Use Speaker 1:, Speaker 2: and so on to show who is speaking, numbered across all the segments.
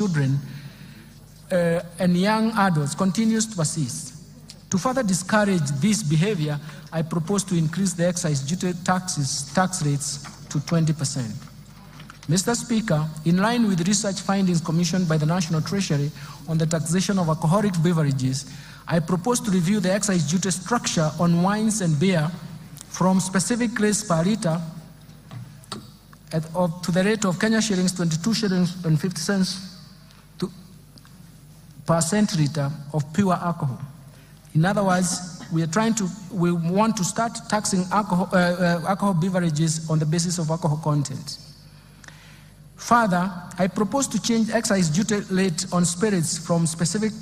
Speaker 1: children and young adults continues to persist. To further discourage this behavior, I propose to increase the excise duty tax rates to 20%. Mr. Speaker, in line with research findings commissioned by the National Treasury on the taxation of alcoholic beverages, I propose to review the excise duty structure on wines and beer from specific rates per litre to the rate of Kenya shillings 22 shillings and 50 cents per centiliter of pure alcohol. In other words, we want to start taxing alcohol beverages on the basis of alcohol content. Further, I propose to change excise duty rate on spirits from specific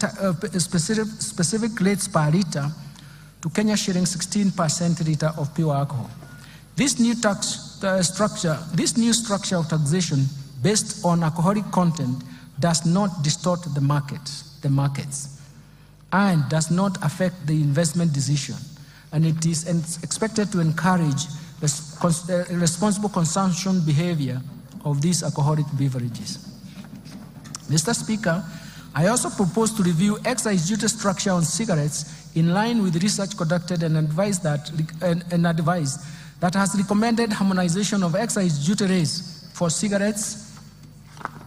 Speaker 1: rates per litre to Kenya shillings 16 per centiliter of pure alcohol. This new structure of taxation based on alcoholic content does not distort the markets, and does not affect the investment decision, and it is expected to encourage responsible consumption behavior of these alcoholic beverages. Mr. Speaker, I also propose to review excise duty structure on cigarettes in line with research conducted and advice that has recommended harmonization of excise duty rates for cigarettes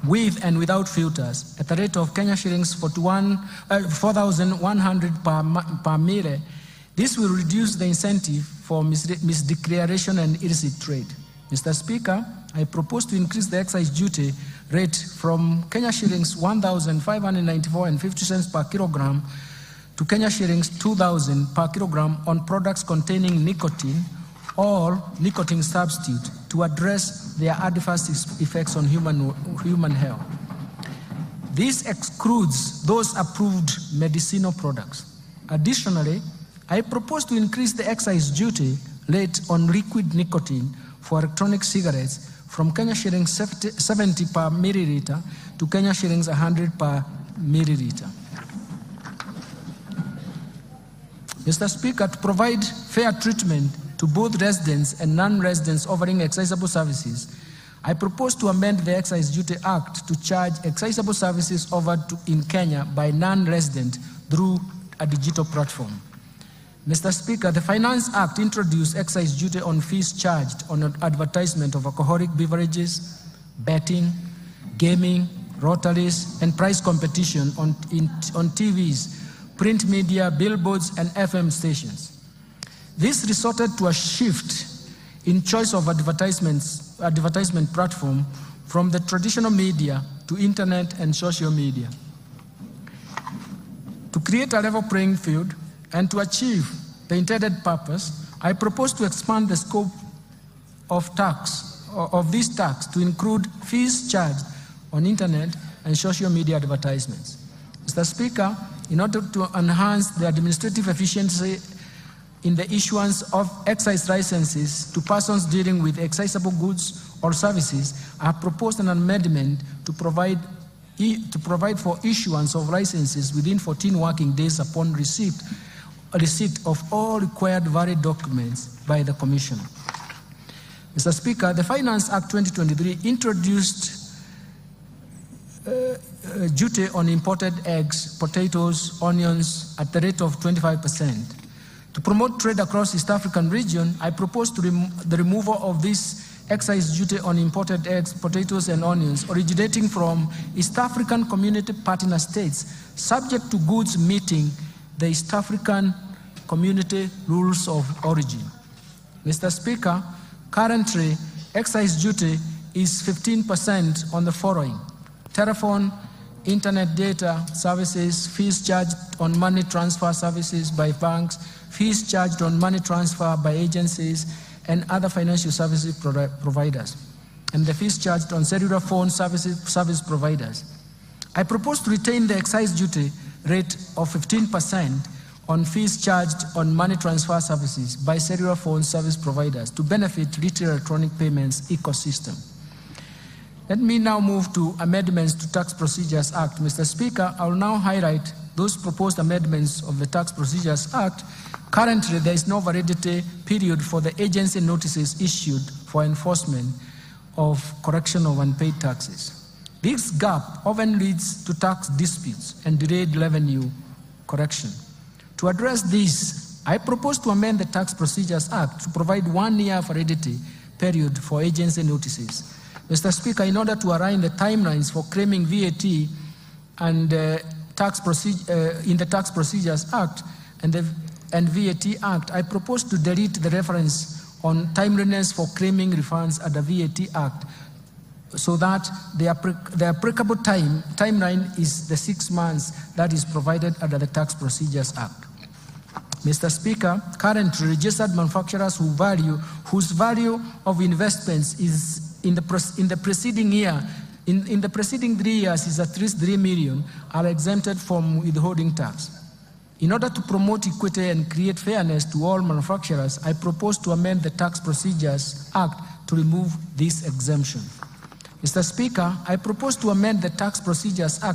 Speaker 1: with and without filters at the rate of Kenya shillings 4,100 per mille. This will reduce the incentive for misdeclaration and illicit trade. Mr. Speaker, I propose to increase the excise duty rate from Kenya shillings 1,594.50 cents per kilogram to Kenya shillings 2,000 per kilogram on products containing nicotine or nicotine substitute to address their adverse effects on human health. This excludes those approved medicinal products. Additionally, I propose to increase the excise duty rate on liquid nicotine for electronic cigarettes from Kenya shillings 70 per milliliter to Kenya shillings 100 per milliliter. Mr. Speaker, to provide fair treatment to both residents and non-residents offering excisable services, I propose to amend the Excise Duty Act to charge excisable services offered in Kenya by non-resident through a digital platform. Mr. Speaker, the Finance Act introduced excise duty on fees charged on advertisement of alcoholic beverages, betting, gaming, lotteries, and prize competition on TVs, print media, billboards, and FM stations. This resulted to a shift in choice of advertisement platform from the traditional media to internet and social media. To create a level playing field and to achieve the intended purpose, I propose to expand the scope of this tax to include fees charged on internet and social media advertisements. Mr. Speaker, in order to enhance the administrative efficiency in the issuance of excise licenses to persons dealing with excisable goods or services, I have proposed an amendment to provide for issuance of licenses within 14 working days upon receipt of all required valid documents by the Commissioner. Mr. Speaker, the Finance Act 2023 introduced duty on imported eggs, potatoes, onions at the rate of 25%. To promote trade across East African region, I propose the removal of this excise duty on imported eggs, potatoes, and onions originating from East African Community Partner States, subject to goods meeting the East African Community Rules of Origin. Mr. Speaker, currently, excise duty is 15% on the following: telephone, internet data services, fees charged on money transfer services by banks, fees charged on money transfer by agencies and other financial services providers, and the fees charged on cellular phone service providers. I propose to retain the excise duty rate of 15% on fees charged on money transfer services by cellular phone service providers to benefit retail electronic payments ecosystem. Let me now move to amendments to Tax Procedures Act. Mr. Speaker, I will now highlight those proposed amendments of the Tax Procedures Act. Currently, there is no validity period for the agency notices issued for enforcement of correction of unpaid taxes. This gap often leads to tax disputes and delayed revenue correction. To address this, I propose to amend the Tax Procedures Act to provide 1 year validity period for agency notices. Mr. Speaker, in order to align the timelines for claiming VAT and in the Tax Procedures Act and VAT Act, I propose to delete the reference on timeliness for claiming refunds under VAT Act, so that the applicable timeline is the 6 months that is provided under the Tax Procedures Act. Mr. Speaker, currently registered manufacturers whose value of investments is in the preceding year, in the preceding 3 years is at least 3 million, are exempted from withholding tax. In order to promote equity and create fairness to all manufacturers, I propose to amend the Tax Procedures Act to remove this exemption. Mr. Speaker, I propose to amend the Tax Procedures Act